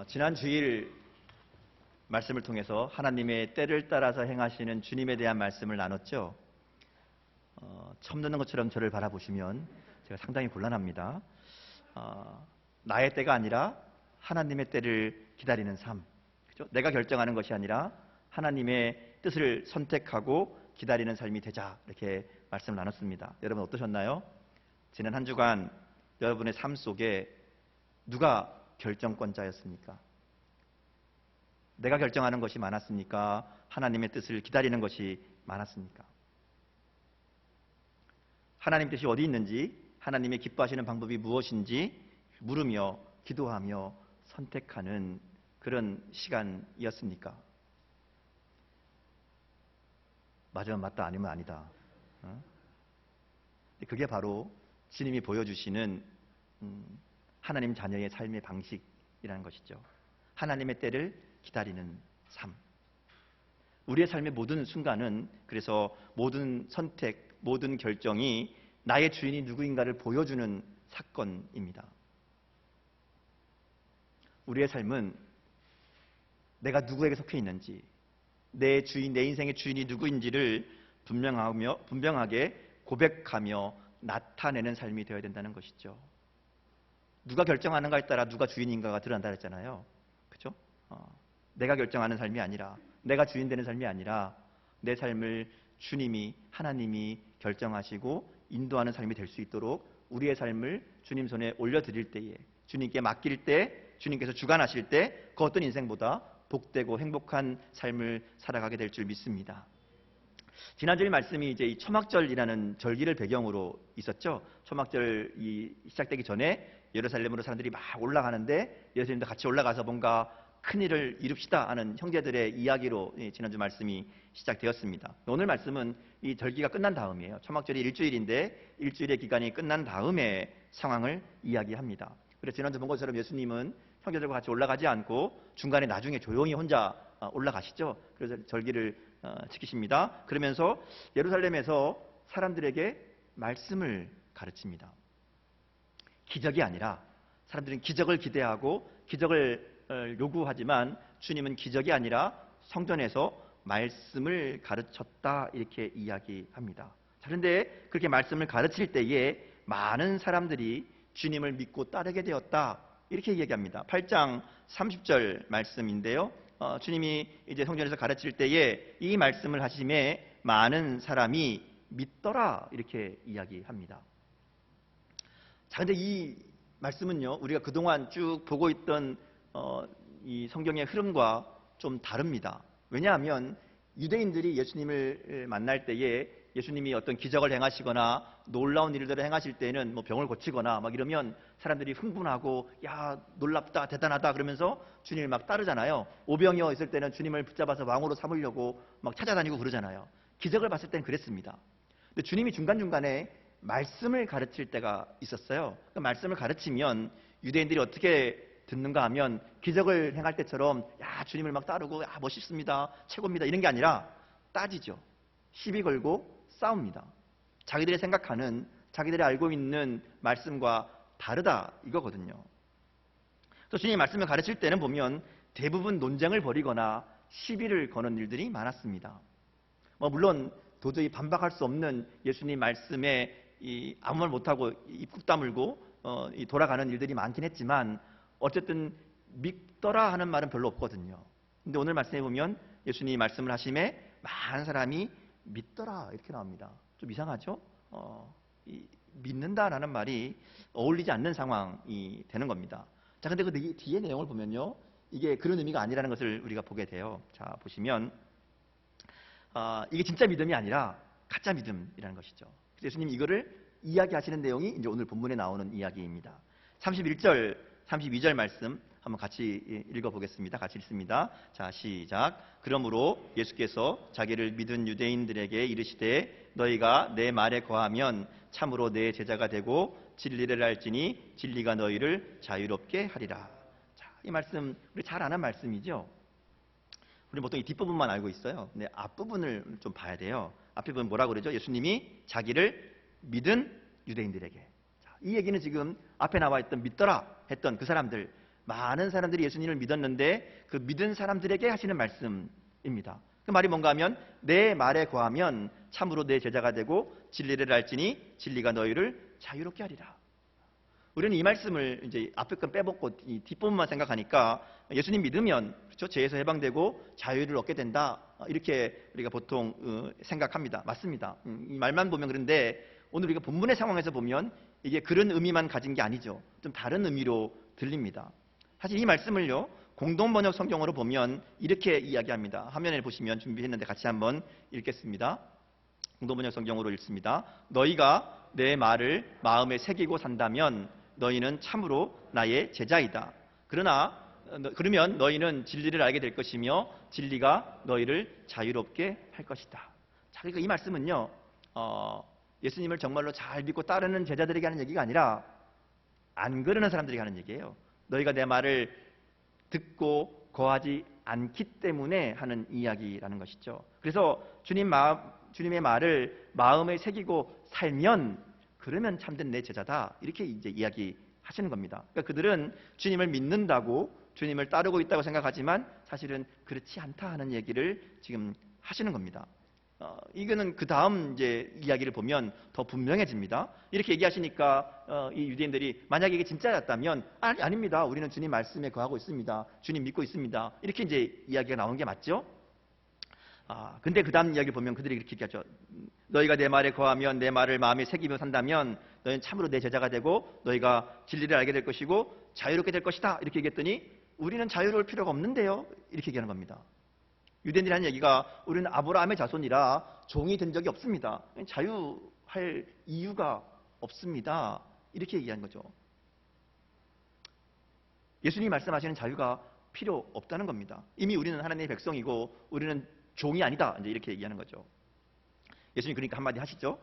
지난 주일 말씀을 통해서 하나님의 때를 따라서 행하시는 주님에 대한 말씀을 나눴죠. 처음 듣는 것처럼 저를 바라보시면 제가 상당히 곤란합니다. 나의 때가 아니라 하나님의 때를 기다리는 삶, 그죠? 내가 결정하는 것이 아니라 하나님의 뜻을 선택하고 기다리는 삶이 되자, 이렇게 말씀을 나눴습니다. 여러분 어떠셨나요? 지난 한 주간 여러분의 삶 속에 누가 결정권자였습니까? 내가 결정하는 것이 많았습니까? 하나님의 뜻을 기다리는 것이 많았습니까? 하나님 뜻이 어디 있는지, 하나님의 기뻐하시는 방법이 무엇인지 물으며 기도하며 선택하는 그런 시간이었습니까? 맞으면 맞다, 아니면 아니다. 그게 바로 주님이 보여주시는 하나님 자녀의 삶의 방식이라는 것이죠. 하나님의 때를 기다리는 삶. 우리의 삶의 모든 순간은 그래서 모든 선택, 모든 결정이 나의 주인이 누구인가를 보여주는 사건입니다. 우리의 삶은 내가 누구에게 속해 있는지, 내 주인, 내 인생의 주인이 누구인지를 분명하게 고백하며 나타내는 삶이 되어야 된다는 것이죠. 누가 결정하는가에 따라 누가 주인인가가 드러난다 했잖아요. 그렇죠? 내가 결정하는 삶이 아니라, 내가 주인 되는 삶이 아니라 내 삶을 주님이, 하나님이 결정하시고 인도하는 삶이 될 수 있도록 우리의 삶을 주님 손에 올려드릴 때에, 주님께 맡길 때, 주님께서 주관하실 때 그 어떤 인생보다 복되고 행복한 삶을 살아가게 될 줄 믿습니다. 지난주의 말씀이 이제 이 초막절이라는 절기를 배경으로 있었죠. 초막절이 시작되기 전에 예루살렘으로 사람들이 막 올라가는데 예수님도 같이 올라가서 뭔가 큰 일을 이룹시다 하는 형제들의 이야기로 지난주 말씀이 시작되었습니다. 오늘 말씀은 이 절기가 끝난 다음이에요. 초막절이 일주일인데 일주일의 기간이 끝난 다음에 상황을 이야기합니다. 그래서 지난주 본 것처럼 예수님은 형제들과 같이 올라가지 않고 중간에 나중에 조용히 혼자 올라가시죠. 그래서 절기를 지키십니다. 그러면서 예루살렘에서 사람들에게 말씀을 가르칩니다. 기적이 아니라, 사람들은 기적을 기대하고 기적을 요구하지만 주님은 기적이 아니라 성전에서 말씀을 가르쳤다, 이렇게 이야기합니다. 자, 그런데 그렇게 말씀을 가르칠 때에 많은 사람들이 주님을 믿고 따르게 되었다, 이렇게 이야기합니다. 8장 30절 말씀인데요. 주님이 이제 성전에서 가르칠 때에 이 말씀을 하심에 많은 사람이 믿더라, 이렇게 이야기합니다. 자, 근데 이 말씀은요, 우리가 그동안 쭉 보고 있던 이 성경의 흐름과 좀 다릅니다. 왜냐하면 유대인들이 예수님을 만날 때에 예수님이 어떤 기적을 행하시거나 놀라운 일들을 행하실 때는 뭐 병을 고치거나 막 이러면 사람들이 흥분하고, 야, 놀랍다, 대단하다 그러면서 주님을 막 따르잖아요. 오병이어 있을 때는 주님을 붙잡아서 왕으로 삼으려고 막 찾아다니고 그러잖아요. 기적을 봤을 때는 그랬습니다. 근데 주님이 중간중간에 말씀을 가르칠 때가 있었어요. 그 말씀을 가르치면 유대인들이 어떻게 듣는가 하면 기적을 행할 때처럼, 야, 주님을 막 따르고, 야, 멋있습니다, 최고입니다, 이런 게 아니라 따지죠. 시비 걸고 싸웁니다. 자기들이 생각하는, 자기들이 알고 있는 말씀과 다르다, 이거거든요. 또 주님이 말씀을 가르칠 때는 보면 대부분 논쟁을 벌이거나 시비를 거는 일들이 많았습니다. 물론 도저히 반박할 수 없는 예수님 말씀에 아무 말 못하고 입국 다물고 돌아가는 일들이 많긴 했지만 어쨌든 믿더라 하는 말은 별로 없거든요. 근데 오늘 말씀해 보면 예수님이 말씀을 하심에 많은 사람이 믿더라, 이렇게 나옵니다. 좀 이상하죠? 믿는다라는 말이 어울리지 않는 상황이 되는 겁니다. 자, 근데 그 뒤에 내용을 보면요, 이게 그런 의미가 아니라는 것을 우리가 보게 돼요. 자, 보시면 이게 진짜 믿음이 아니라 가짜 믿음이라는 것이죠. 그래서 예수님이 이거를 이야기하시는 내용이 이제 오늘 본문에 나오는 이야기입니다. 31절, 32절 말씀 한번 같이 읽어보겠습니다. 같이 읽습니다. 자, 시작. 그러므로 예수께서 자기를 믿은 유대인들에게 이르시되 너희가 내 말에 거하면 참으로 내 제자가 되고 진리를 알지니 진리가 너희를 자유롭게 하리라. 자, 이 말씀 우리 잘 아는 말씀이죠. 우리 보통 이 뒷부분만 알고 있어요. 근데 앞부분을 좀 봐야 돼요. 앞부분 뭐라고 그러죠? 예수님이 자기를 믿은 유대인들에게. 자, 이 얘기는 지금 앞에 나와 있던 믿더라 했던 그 사람들, 많은 사람들이 예수님을 믿었는데 그 믿은 사람들에게 하시는 말씀입니다. 그 말이 뭔가 하면 내 말에 거하면 참으로 내 제자가 되고 진리를 알지니 진리가 너희를 자유롭게 하리라. 우리는 이 말씀을 이제 앞에 건 빼먹고 이 뒷부분만 생각하니까 예수님 믿으면 그렇죠? 죄에서 해방되고 자유를 얻게 된다. 이렇게 우리가 보통 생각합니다. 맞습니다. 이 말만 보면 그런데 오늘 우리가 본문의 상황에서 보면 이게 그런 의미만 가진 게 아니죠. 좀 다른 의미로 들립니다. 사실 이 말씀을요, 공동번역 성경으로 보면 이렇게 이야기합니다. 화면에 보시면 준비했는데 같이 한번 읽겠습니다. 공동번역 성경으로 읽습니다. 너희가 내 말을 마음에 새기고 산다면 너희는 참으로 나의 제자이다. 그러면 너희는 진리를 알게 될 것이며 진리가 너희를 자유롭게 할 것이다. 자, 그러니까 이 말씀은요, 예수님을 정말로 잘 믿고 따르는 제자들에게 하는 얘기가 아니라 안 그러는 사람들에게 하는 얘기예요. 너희가 내 말을 듣고 거하지 않기 때문에 하는 이야기라는 것이죠. 그래서 주님의 말을 마음에 새기고 살면 그러면 참된 내 제자다. 이렇게 이제 이야기하시는 겁니다. 그러니까 그들은 주님을 믿는다고 주님을 따르고 있다고 생각하지만 사실은 그렇지 않다 하는 얘기를 지금 하시는 겁니다. 이거는 그 다음 이제 이야기를 보면 더 분명해집니다. 이렇게 얘기하시니까 이 유대인들이 만약에 이게 진짜였다면 아닙니다. 우리는 주님 말씀에 거하고 있습니다. 주님 믿고 있습니다. 이렇게 이제 이야기가 나오는 게 맞죠? 근데 그 다음 이야기를 보면 그들이 이렇게 얘기하죠. 너희가 내 말에 거하면 내 말을 마음에 새기며 산다면 너희는 참으로 내 제자가 되고 너희가 진리를 알게 될 것이고 자유롭게 될 것이다. 이렇게 얘기했더니 우리는 자유로울 필요가 없는데요. 이렇게 얘기하는 겁니다. 유대인들이 하는 얘기가 우리는 아브라함의 자손이라 종이 된 적이 없습니다. 자유할 이유가 없습니다. 이렇게 얘기한 거죠. 예수님이 말씀하시는 자유가 필요 없다는 겁니다. 이미 우리는 하나님의 백성이고 우리는 종이 아니다. 이제 이렇게 얘기하는 거죠. 예수님 그러니까 한마디 하시죠.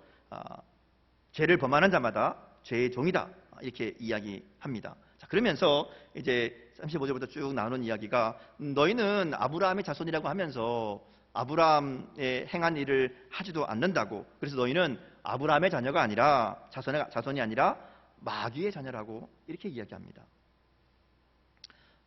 죄를 범하는 자마다 죄의 종이다. 이렇게 이야기합니다. 자, 그러면서 이제 35절부터 쭉 나오는 이야기가 너희는 아브라함의 자손이라고 하면서 아브라함의 행한 일을 하지도 않는다고. 그래서 너희는 아브라함의 자녀가 아니라 자손이 아니라 마귀의 자녀라고 이렇게 이야기합니다.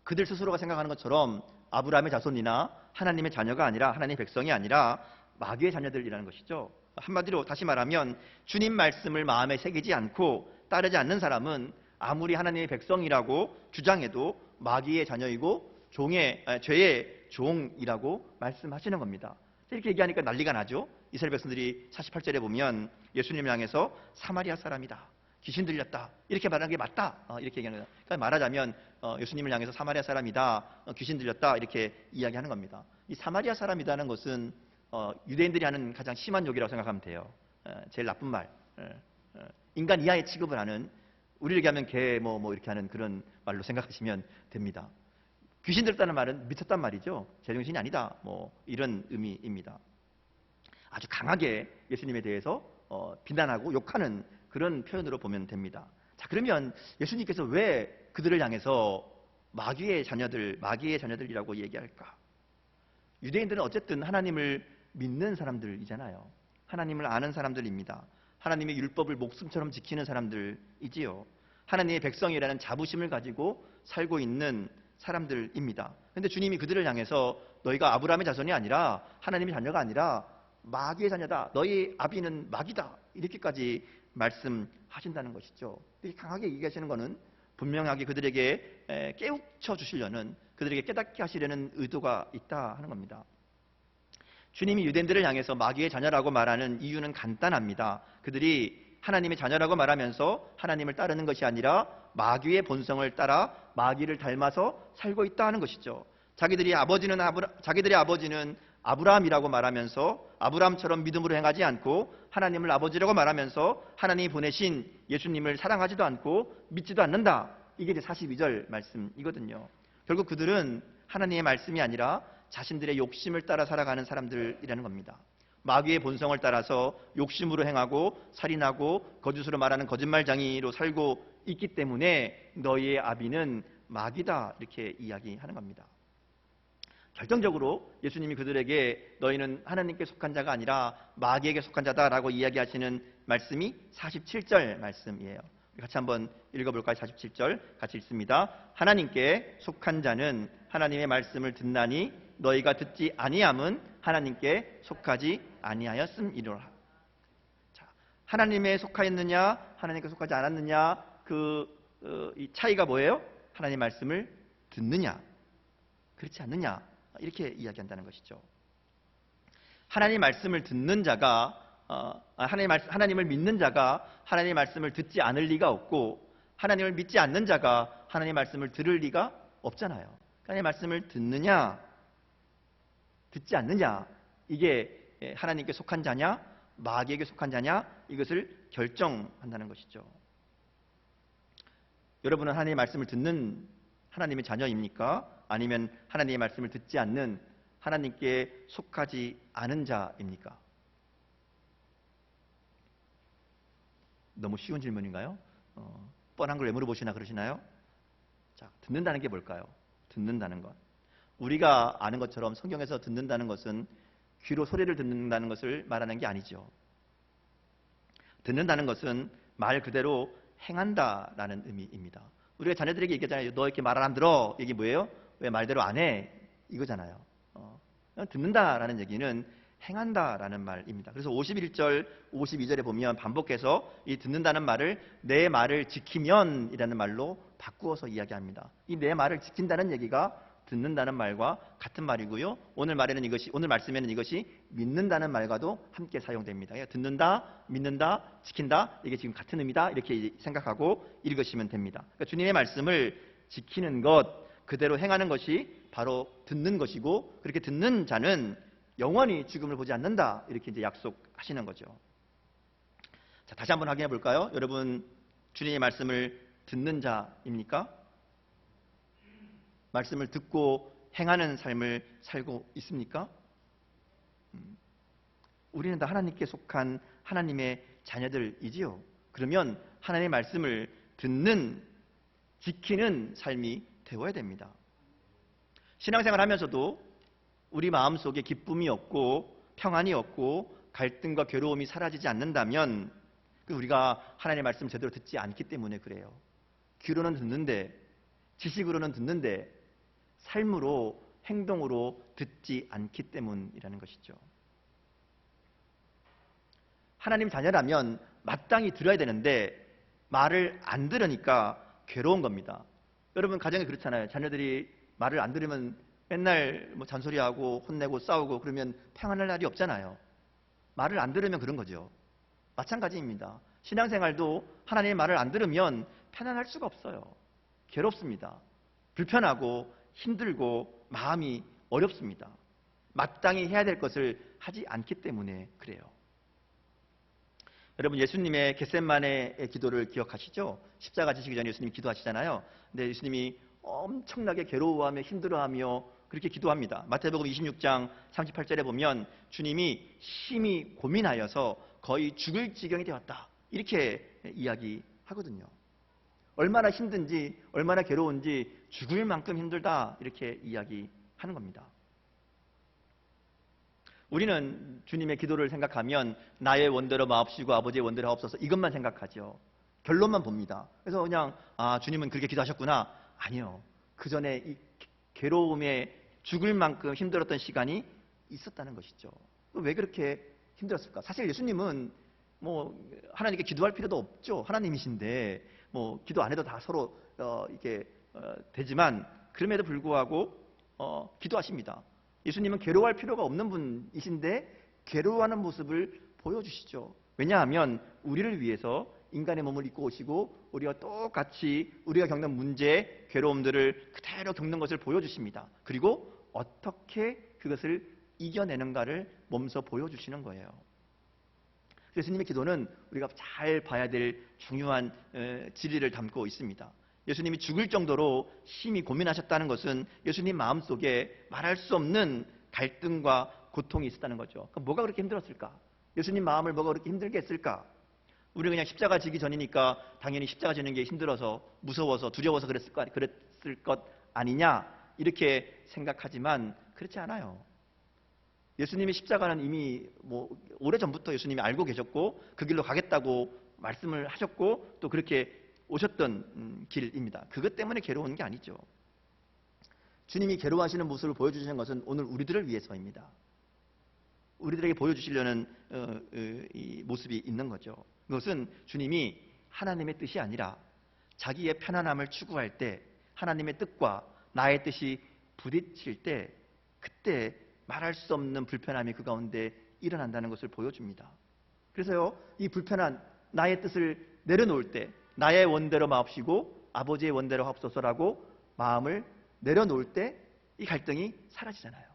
그들 스스로가 생각하는 것처럼 아브라함의 자손이나 하나님의 자녀가 아니라 하나님의 백성이 아니라 마귀의 자녀들이라는 것이죠. 한마디로 다시 말하면 주님 말씀을 마음에 새기지 않고 따르지 않는 사람은 아무리 하나님의 백성이라고 주장해도 마귀의 자녀이고 죄의 종이라고 말씀하시는 겁니다. 이렇게 얘기하니까 난리가 나죠. 이스라엘 백성들이 48절에 보면 예수님을 향해서 사마리아 사람이다. 귀신 들렸다. 이렇게 말하는 게 맞다. 이렇게 얘기하는 거예요. 그러니까 말하자면 예수님을 향해서 사마리아 사람이다. 귀신 들렸다. 이렇게 이야기하는 겁니다. 이 사마리아 사람이라는 것은 유대인들이 하는 가장 심한 욕이라고 생각하면 돼요. 제일 나쁜 말. 인간 이하의 취급을 하는 우리를 얘기하면 개 뭐 이렇게 하는 그런 말로 생각하시면 됩니다. 귀신 들었다는 말은 미쳤단 말이죠. 제정신이 아니다. 뭐 이런 의미입니다. 아주 강하게 예수님에 대해서 비난하고 욕하는 그런 표현으로 보면 됩니다. 자, 그러면 예수님께서 왜 그들을 향해서 마귀의 자녀들이라고 얘기할까? 유대인들은 어쨌든 하나님을 믿는 사람들이잖아요. 하나님을 아는 사람들입니다. 하나님의 율법을 목숨처럼 지키는 사람들이지요. 하나님의 백성이라는 자부심을 가지고 살고 있는 사람들입니다. 그런데 주님이 그들을 향해서 너희가 아브라함의 자손이 아니라 하나님의 자녀가 아니라 마귀의 자녀다. 너희 아비는 마귀다. 이렇게까지 말씀하신다는 것이죠. 이렇게 강하게 얘기하시는 것은 분명하게 그들에게 깨우쳐 주시려는, 그들에게 깨닫게 하시려는 의도가 있다 하는 겁니다. 주님이 유대인들을 향해서 마귀의 자녀라고 말하는 이유는 간단합니다. 그들이 하나님의 자녀라고 말하면서 하나님을 따르는 것이 아니라 마귀의 본성을 따라 마귀를 닮아서 살고 있다 하는 것이죠. 자기들의 아버지는 아브라함이라고 말하면서 아브라함처럼 믿음으로 행하지 않고 하나님을 아버지라고 말하면서 하나님이 보내신 예수님을 사랑하지도 않고 믿지도 않는다. 이게 이제 42절 말씀이거든요. 결국 그들은 하나님의 말씀이 아니라 자신들의 욕심을 따라 살아가는 사람들이라는 겁니다. 마귀의 본성을 따라서 욕심으로 행하고 살인하고 거짓으로 말하는 거짓말쟁이로 살고 있기 때문에 너희의 아비는 마귀다 이렇게 이야기하는 겁니다. 결정적으로 예수님이 그들에게 너희는 하나님께 속한 자가 아니라 마귀에게 속한 자다라고 이야기하시는 말씀이 47절 말씀이에요. 같이 한번 읽어볼까요? 47절 같이 읽습니다. 하나님께 속한 자는 하나님의 말씀을 듣나니 너희가 듣지 아니함은 하나님께 속하지 아니하였음이로라. 자, 하나님에 속하였느냐 하나님께 속하지 않았느냐 이 차이가 뭐예요? 하나님 말씀을 듣느냐 그렇지 않느냐 이렇게 이야기한다는 것이죠. 하나님 말씀을 듣는 자가 하나님을 믿는 자가 하나님의 말씀을 듣지 않을 리가 없고 하나님을 믿지 않는 자가 하나님의 말씀을 들을 리가 없잖아요. 하나님의 말씀을 듣느냐 듣지 않느냐 이게 하나님께 속한 자냐 마귀에게 속한 자냐 이것을 결정한다는 것이죠. 여러분은 하나님의 말씀을 듣는 하나님의 자녀입니까? 아니면 하나님의 말씀을 듣지 않는 하나님께 속하지 않은 자입니까? 너무 쉬운 질문인가요? 뻔한 걸 왜 물어보시나 그러시나요? 자, 듣는다는 게 뭘까요? 듣는다는 것. 우리가 아는 것처럼 성경에서 듣는다는 것은 귀로 소리를 듣는다는 것을 말하는 게 아니죠. 듣는다는 것은 말 그대로 행한다라는 의미입니다. 우리가 자녀들에게 얘기하잖아요. 너 이렇게 말을 안 들어. 이게 뭐예요? 왜 말대로 안 해? 이거잖아요. 듣는다라는 얘기는 행한다라는 말입니다. 그래서 51절, 52절에 보면 반복해서 이 듣는다는 말을 내 말을 지키면이라는 말로 바꾸어서 이야기합니다. 이 내 말을 지킨다는 얘기가 듣는다는 말과 같은 말이고요. 오늘 말씀에는 이것이 믿는다는 말과도 함께 사용됩니다. 듣는다, 믿는다, 지킨다 이게 지금 같은 의미다 이렇게 생각하고 읽으시면 됩니다. 그러니까 주님의 말씀을 지키는 것, 그대로 행하는 것이 바로 듣는 것이고 그렇게 듣는 자는 영원히 죽음을 보지 않는다 이렇게 이제 약속하시는 거죠. 자, 다시 한번 확인해 볼까요? 여러분 주님의 말씀을 듣는 자입니까? 말씀을 듣고 행하는 삶을 살고 있습니까? 우리는 다 하나님께 속한 하나님의 자녀들이지요. 그러면 하나님의 말씀을 듣는, 지키는 삶이 되어야 됩니다. 신앙생활 하면서도 우리 마음속에 기쁨이 없고 평안이 없고 갈등과 괴로움이 사라지지 않는다면 우리가 하나님의 말씀을 제대로 듣지 않기 때문에 그래요. 귀로는 듣는데 지식으로는 듣는데 삶으로 행동으로 듣지 않기 때문이라는 것이죠. 하나님 자녀라면 마땅히 들어야 되는데 말을 안 들으니까 괴로운 겁니다. 여러분 가정에 그렇잖아요. 자녀들이 말을 안 들으면 맨날 잔소리하고 혼내고 싸우고 그러면 평안할 날이 없잖아요. 말을 안 들으면 그런 거죠. 마찬가지입니다. 신앙생활도 하나님의 말을 안 들으면 편안할 수가 없어요. 괴롭습니다. 불편하고 힘들고 마음이 어렵습니다. 마땅히 해야 될 것을 하지 않기 때문에 그래요. 여러분 예수님의 겟세마네의 기도를 기억하시죠? 십자가 지시기 전에 예수님이 기도하시잖아요. 근데 예수님이 엄청나게 괴로워하며 힘들어하며 그렇게 기도합니다. 마태복음 26장 38절에 보면 주님이 심히 고민하여서 거의 죽을 지경이 되었다. 이렇게 이야기하거든요. 얼마나 힘든지 얼마나 괴로운지 죽을 만큼 힘들다 이렇게 이야기하는 겁니다. 우리는 주님의 기도를 생각하면 나의 원대로 마옵시고 아버지의 원대로 하옵소서 이것만 생각하죠. 결론만 봅니다. 그래서 그냥 주님은 그렇게 기도하셨구나. 아니요. 그 전에 이 괴로움에 죽을 만큼 힘들었던 시간이 있었다는 것이죠. 왜 그렇게 힘들었을까? 사실 예수님은 하나님께 기도할 필요도 없죠. 하나님이신데 기도 안 해도 다 서로 이게 되지만 그럼에도 불구하고 기도하십니다. 예수님은 괴로워할 필요가 없는 분이신데 괴로워하는 모습을 보여주시죠. 왜냐하면 우리를 위해서 인간의 몸을 입고 오시고 우리가 똑같이 우리가 겪는 문제, 괴로움들을 그대로 겪는 것을 보여주십니다. 그리고 어떻게 그것을 이겨내는가를 몸소 보여주시는 거예요. 예수님의 기도는 우리가 잘 봐야 될 중요한 진리를 담고 있습니다. 예수님이 죽을 정도로 심히 고민하셨다는 것은 예수님 마음속에 말할 수 없는 갈등과 고통이 있었다는 거죠. 그럼 뭐가 그렇게 힘들었을까? 예수님 마음을 뭐가 그렇게 힘들게 했을까? 우리는 그냥 십자가 지기 전이니까 당연히 십자가 지는 게 힘들어서 무서워서 두려워서 그랬을 것 아니냐 이렇게 생각하지만 그렇지 않아요. 예수님의 십자가는 이미 오래전부터 예수님이 알고 계셨고 그 길로 가겠다고 말씀을 하셨고 또 그렇게 오셨던 길입니다. 그것 때문에 괴로운 게 아니죠. 주님이 괴로워하시는 모습을 보여주시는 것은 오늘 우리들을 위해서입니다. 우리들에게 보여주시려는 이 모습이 있는 거죠. 그것은 주님이 하나님의 뜻이 아니라 자기의 편안함을 추구할 때 하나님의 뜻과 나의 뜻이 부딪힐 때 그때 말할 수 없는 불편함이 그 가운데 일어난다는 것을 보여줍니다. 그래서요, 이 불편한 나의 뜻을 내려놓을 때 나의 원대로 마옵시고 아버지의 원대로 하옵소서라고 마음을 내려놓을 때 이 갈등이 사라지잖아요.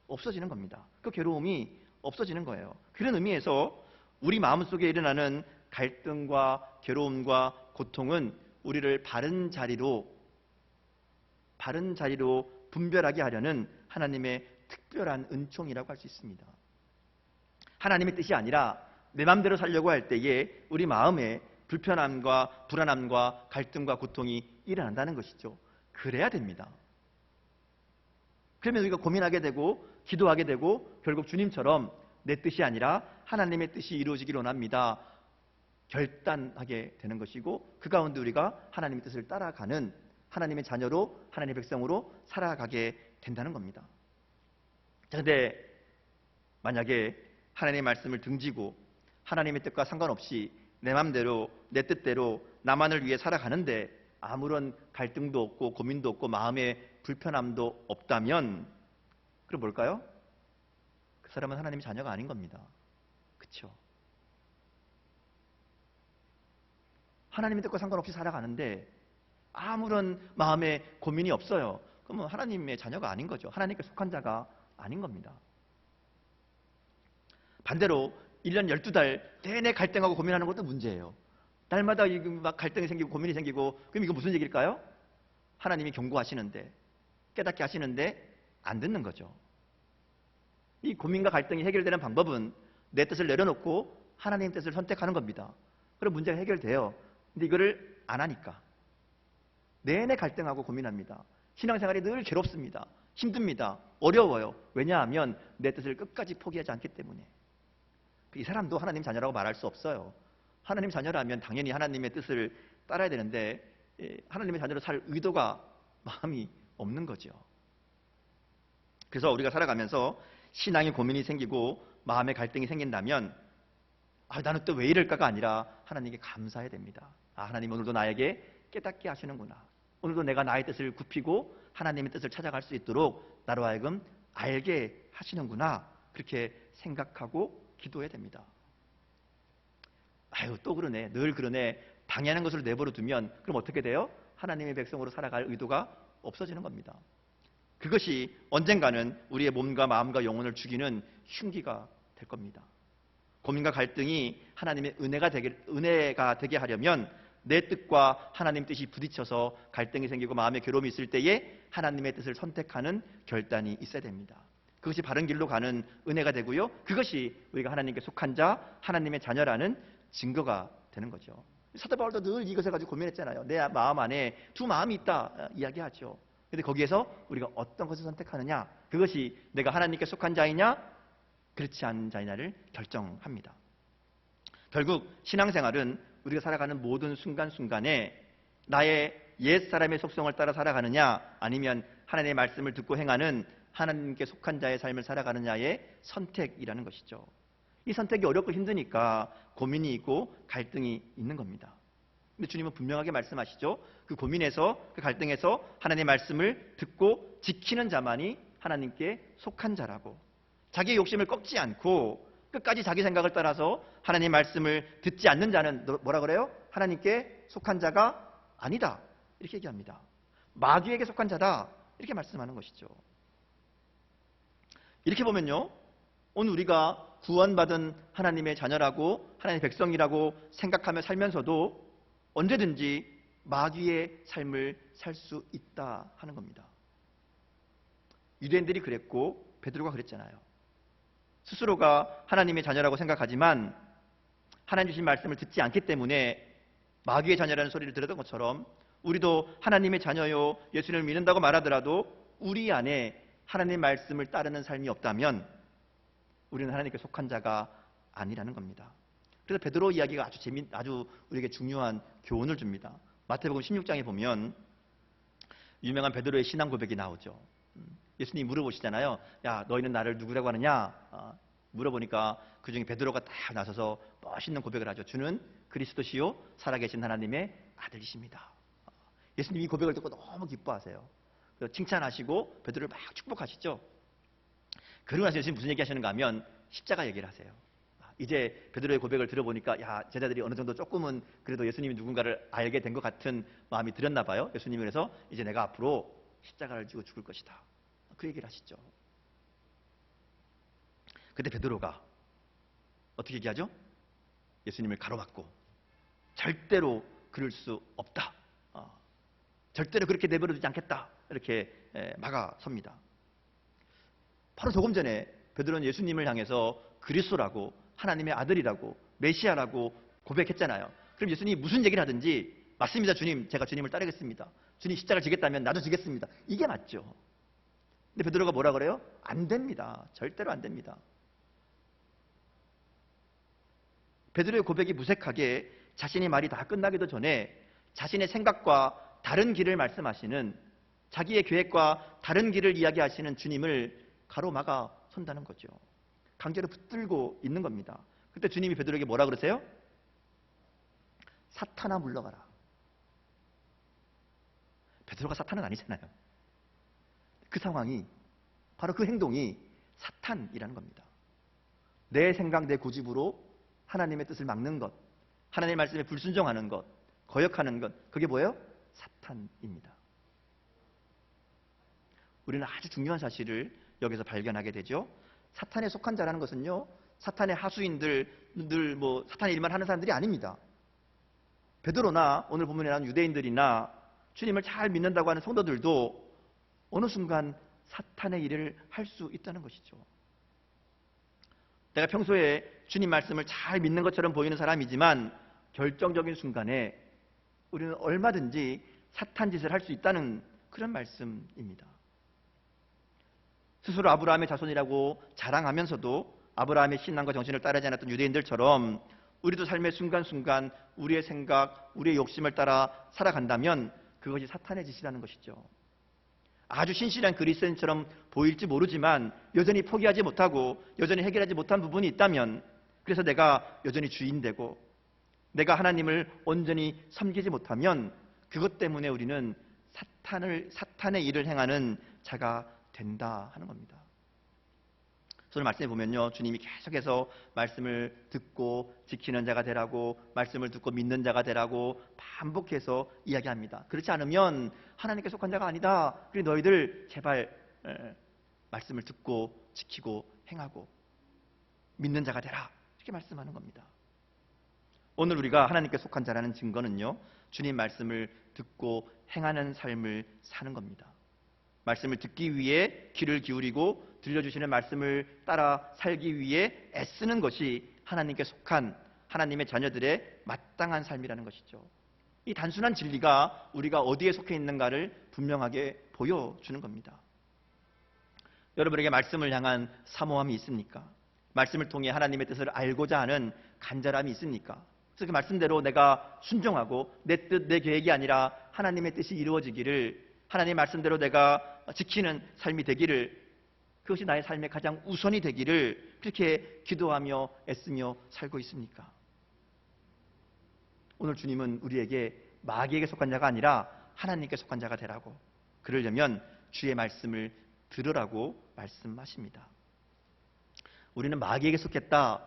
없어지는 겁니다. 그 괴로움이 없어지는 거예요. 그런 의미에서 우리 마음속에 일어나는 갈등과 괴로움과 고통은 우리를 바른 자리로 분별하게 하려는 하나님의 특별한 은총이라고 할 수 있습니다. 하나님의 뜻이 아니라 내 마음대로 살려고 할 때에 우리 마음에 불편함과 불안함과 갈등과 고통이 일어난다는 것이죠. 그래야 됩니다. 그러면 우리가 고민하게 되고 기도하게 되고 결국 주님처럼 내 뜻이 아니라 하나님의 뜻이 이루어지기를 원합니다. 결단하게 되는 것이고 그 가운데 우리가 하나님의 뜻을 따라가는 하나님의 자녀로 하나님의 백성으로 살아가게 된다는 겁니다. 그런데 만약에 하나님의 말씀을 등지고 하나님의 뜻과 상관없이 내 마음대로 내 뜻대로 나만을 위해 살아가는데 아무런 갈등도 없고 고민도 없고 마음의 불편함도 없다면 그럼 뭘까요? 그 사람은 하나님의 자녀가 아닌 겁니다. 그렇죠? 하나님의 뜻과 상관없이 살아가는데 아무런 마음의 고민이 없어요. 그러면 하나님의 자녀가 아닌 거죠. 하나님께 속한 자가 아닌 겁니다. 반대로 1년 12달 내내 갈등하고 고민하는 것도 문제예요. 날마다 막 갈등이 생기고 고민이 생기고 그럼 이거 무슨 얘기일까요? 하나님이 경고하시는데 깨닫게 하시는데 안 듣는 거죠. 이 고민과 갈등이 해결되는 방법은 내 뜻을 내려놓고 하나님 뜻을 선택하는 겁니다. 그럼 문제가 해결돼요. 근데 이거를 안 하니까 내내 갈등하고 고민합니다. 신앙생활이 늘 괴롭습니다. 힘듭니다. 어려워요. 왜냐하면 내 뜻을 끝까지 포기하지 않기 때문에. 이 사람도 하나님 자녀라고 말할 수 없어요. 하나님 자녀라면 당연히 하나님의 뜻을 따라야 되는데 하나님의 자녀로 살 의도가 마음이 없는 거죠. 그래서 우리가 살아가면서 신앙의 고민이 생기고 마음의 갈등이 생긴다면 나는 또 왜 이럴까가 아니라 하나님께 감사해야 됩니다. 하나님 오늘도 나에게 깨닫게 하시는구나. 오늘도 내가 나의 뜻을 굽히고 하나님의 뜻을 찾아갈 수 있도록 나로 하여금 알게 하시는구나. 그렇게 생각하고 기도해야 됩니다. 또 그러네. 늘 그러네. 당연한 것으로 내버려 두면 그럼 어떻게 돼요? 하나님의 백성으로 살아갈 의도가 없어지는 겁니다. 그것이 언젠가는 우리의 몸과 마음과 영혼을 죽이는 흉기가 될 겁니다. 고민과 갈등이 하나님의 은혜가 되게 하려면 내 뜻과 하나님 뜻이 부딪혀서 갈등이 생기고 마음의 괴로움이 있을 때에 하나님의 뜻을 선택하는 결단이 있어야 됩니다. 그것이 바른 길로 가는 은혜가 되고요. 그것이 우리가 하나님께 속한 자, 하나님의 자녀라는 증거가 되는 거죠. 사도 바울도 늘 이것을 가지고 고민했잖아요. 내 마음 안에 두 마음이 있다 이야기하죠. 그런데 거기에서 우리가 어떤 것을 선택하느냐, 그것이 내가 하나님께 속한 자이냐 그렇지 않은 자이냐를 결정합니다. 결국 신앙생활은 우리가 살아가는 모든 순간순간에 나의 옛사람의 속성을 따라 살아가느냐 아니면 하나님의 말씀을 듣고 행하는 하나님께 속한 자의 삶을 살아가느냐의 선택이라는 것이죠. 이 선택이 어렵고 힘드니까 고민이 있고 갈등이 있는 겁니다. 근데 주님은 분명하게 말씀하시죠. 그 고민에서 그 갈등에서 하나님의 말씀을 듣고 지키는 자만이 하나님께 속한 자라고, 자기의 욕심을 꺾지 않고 끝까지 자기 생각을 따라서 하나님의 말씀을 듣지 않는 자는 뭐라 그래요? 하나님께 속한 자가 아니다 이렇게 얘기합니다. 마귀에게 속한 자다 이렇게 말씀하는 것이죠. 이렇게 보면요, 오늘 우리가 구원받은 하나님의 자녀라고 하나님의 백성이라고 생각하며 살면서도 언제든지 마귀의 삶을 살 수 있다 하는 겁니다. 유대인들이 그랬고 베드로가 그랬잖아요. 스스로가 하나님의 자녀라고 생각하지만 하나님 주신 말씀을 듣지 않기 때문에 마귀의 자녀라는 소리를 들었던 것처럼 우리도 하나님의 자녀요 예수님을 믿는다고 말하더라도 우리 안에 하나님의 말씀을 따르는 삶이 없다면 우리는 하나님께 속한 자가 아니라는 겁니다. 그래서 베드로 이야기가 아주 우리에게 중요한 교훈을 줍니다. 마태복음 16장에 보면 유명한 베드로의 신앙 고백이 나오죠. 예수님이 물어보시잖아요. 야, 너희는 나를 누구라고 하느냐? 물어보니까 그 중에 베드로가 딱 나서서 멋있는 고백을 하죠. 주는 그리스도시요 살아계신 하나님의 아들이십니다. 예수님이 이 고백을 듣고 너무 기뻐하세요. 그래서 칭찬하시고 베드로를 막 축복하시죠. 그러고 나서 예수님 무슨 얘기하시는가 하면 십자가 얘기를 하세요. 이제 베드로의 고백을 들어보니까 야, 제자들이 어느 정도 조금은 그래도 예수님이 누군가를 알게 된 것 같은 마음이 들었나 봐요. 예수님이 그래서 이제 내가 앞으로 십자가를 지고 죽을 것이다. 그 얘기를 하시죠. 그때 베드로가 어떻게 얘기하죠? 예수님을 가로막고 절대로 그럴 수 없다. 절대로 그렇게 내버려두지 않겠다. 이렇게 막아섭니다. 바로 조금 전에 베드로는 예수님을 향해서 그리스도라고 하나님의 아들이라고 메시아라고 고백했잖아요. 그럼 예수님이 무슨 얘기를 하든지 맞습니다 주님, 제가 주님을 따르겠습니다. 주님 십자가를 지겠다면 나도 지겠습니다. 이게 맞죠. 근데 베드로가 뭐라 그래요? 안 됩니다. 절대로 안 됩니다. 베드로의 고백이 무색하게 자신의 말이 다 끝나기도 전에 자신의 생각과 다른 길을 말씀하시는, 자기의 계획과 다른 길을 이야기하시는 주님을 가로막아 선다는 거죠. 강제로 붙들고 있는 겁니다. 그때 주님이 베드로에게 뭐라 그러세요? 사탄아 물러가라. 베드로가 사탄은 아니잖아요. 그 상황이, 바로 그 행동이 사탄이라는 겁니다. 내 생각, 내 고집으로 하나님의 뜻을 막는 것, 하나님의 말씀에 불순종하는 것, 거역하는 것, 그게 뭐예요? 사탄입니다. 우리는 아주 중요한 사실을 여기서 발견하게 되죠. 사탄에 속한 자라는 것은요, 사탄의 하수인들, 늘 사탄의 일만 하는 사람들이 아닙니다. 베드로나 오늘 본문에 나온 유대인들이나 주님을 잘 믿는다고 하는 성도들도 어느 순간 사탄의 일을 할 수 있다는 것이죠. 내가 평소에 주님 말씀을 잘 믿는 것처럼 보이는 사람이지만 결정적인 순간에 우리는 얼마든지 사탄 짓을 할 수 있다는 그런 말씀입니다. 스스로 아브라함의 자손이라고 자랑하면서도 아브라함의 신앙과 정신을 따르지 않았던 유대인들처럼 우리도 삶의 순간순간 우리의 생각, 우리의 욕심을 따라 살아간다면 그것이 사탄의 짓이라는 것이죠. 아주 신실한 그리스도인처럼 보일지 모르지만 여전히 포기하지 못하고 여전히 해결하지 못한 부분이 있다면, 그래서 내가 여전히 주인되고 내가 하나님을 온전히 섬기지 못하면 그것 때문에 우리는 사탄의 일을 행하는 자가 된다 하는 겁니다. 오늘 말씀에 보면요, 주님이 계속해서 말씀을 듣고 지키는 자가 되라고, 말씀을 듣고 믿는 자가 되라고 반복해서 이야기합니다. 그렇지 않으면 하나님께 속한 자가 아니다. 그래 너희들 제발 말씀을 듣고 지키고 행하고 믿는 자가 되라. 이렇게 말씀하는 겁니다. 오늘 우리가 하나님께 속한 자라는 증거는요, 주님 말씀을 듣고 행하는 삶을 사는 겁니다. 말씀을 듣기 위해 귀를 기울이고 들려주시는 말씀을 따라 살기 위해 애쓰는 것이 하나님께 속한 하나님의 자녀들의 마땅한 삶이라는 것이죠. 이 단순한 진리가 우리가 어디에 속해 있는가를 분명하게 보여주는 겁니다. 여러분에게 말씀을 향한 사모함이 있습니까? 말씀을 통해 하나님의 뜻을 알고자 하는 간절함이 있습니까? 그래서 그 말씀대로 내가 순종하고 내 뜻, 내 계획이 아니라 하나님의 뜻이 이루어지기를, 하나님의 말씀대로 내가 지키는 삶이 되기를, 그것이 나의 삶의 가장 우선이 되기를 그렇게 기도하며 애쓰며 살고 있습니까? 오늘 주님은 우리에게 마귀에게 속한 자가 아니라 하나님께 속한 자가 되라고, 그러려면 주의 말씀을 들으라고 말씀하십니다. 우리는 마귀에게 속했다,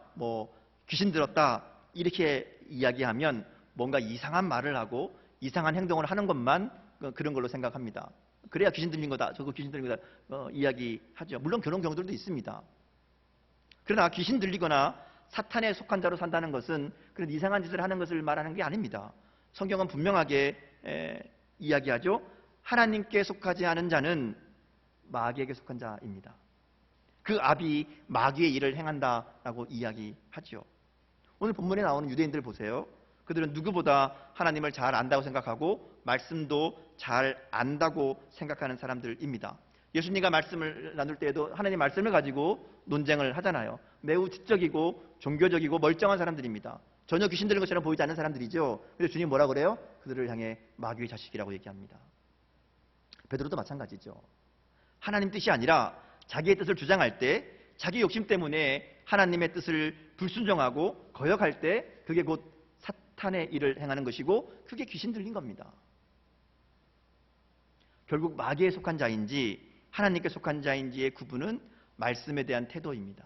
귀신 들었다 이렇게 이야기하면 뭔가 이상한 말을 하고 이상한 행동을 하는 것만 그런 걸로 생각합니다. 그래야 귀신 들린 거다, 저거 귀신 들린 거다 이야기하죠. 물론 그런 경우들도 있습니다. 그러나 귀신 들리거나 사탄에 속한 자로 산다는 것은 그런 이상한 짓을 하는 것을 말하는 게 아닙니다. 성경은 분명하게 이야기하죠. 하나님께 속하지 않은 자는 마귀에게 속한 자입니다. 그 압이 마귀의 일을 행한다라고 이야기하죠. 오늘 본문에 나오는 유대인들 보세요. 그들은 누구보다 하나님을 잘 안다고 생각하고 말씀도 잘 안다고 생각하는 사람들입니다. 예수님과 말씀을 나눌 때에도 하나님 말씀을 가지고 논쟁을 하잖아요. 매우 지적이고 종교적이고 멀쩡한 사람들입니다. 전혀 귀신 들린 것처럼 보이지 않는 사람들이죠. 그런데 주님 뭐라 그래요? 그들을 향해 마귀의 자식이라고 얘기합니다. 베드로도 마찬가지죠. 하나님 뜻이 아니라 자기의 뜻을 주장할 때 자기 욕심 때문에 하나님의 뜻을 불순종하고 거역할 때 그게 곧 사탄의 일을 행하는 것이고 그게 귀신 들린 겁니다. 결국 마귀에 속한 자인지 하나님께 속한 자인지의 구분은 말씀에 대한 태도입니다.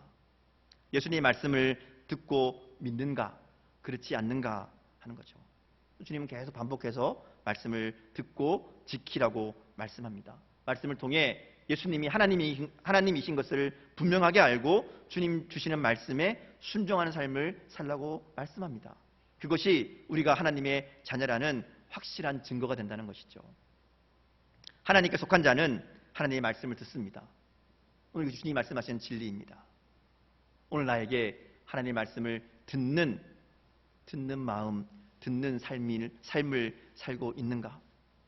예수님의 말씀을 듣고 믿는가 그렇지 않는가 하는 거죠. 주님은 계속 반복해서 말씀을 듣고 지키라고 말씀합니다. 말씀을 통해 예수님이 하나님이신 것을 분명하게 알고 주님 주시는 말씀에 순종하는 삶을 살라고 말씀합니다. 그것이 우리가 하나님의 자녀라는 확실한 증거가 된다는 것이죠. 하나님께 속한 자는 하나님의 말씀을 듣습니다. 오늘 주님이 말씀하시는 진리입니다. 오늘 나에게 하나님의 말씀을 듣는 마음, 듣는 삶을 살고 있는가?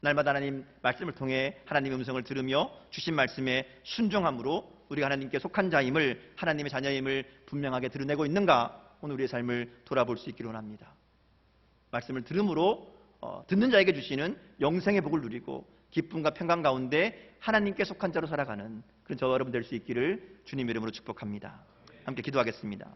날마다 하나님 말씀을 통해 하나님의 음성을 들으며 주신 말씀에 순종함으로 우리가 하나님께 속한 자임을, 하나님의 자녀임을 분명하게 드러내고 있는가? 오늘 우리의 삶을 돌아볼 수 있기를 원합니다. 말씀을 들음으로 듣는 자에게 주시는 영생의 복을 누리고 기쁨과 평강 가운데 하나님께 속한 자로 살아가는 그런 저와 여러분 될 수 있기를 주님 이름으로 축복합니다. 함께 기도하겠습니다.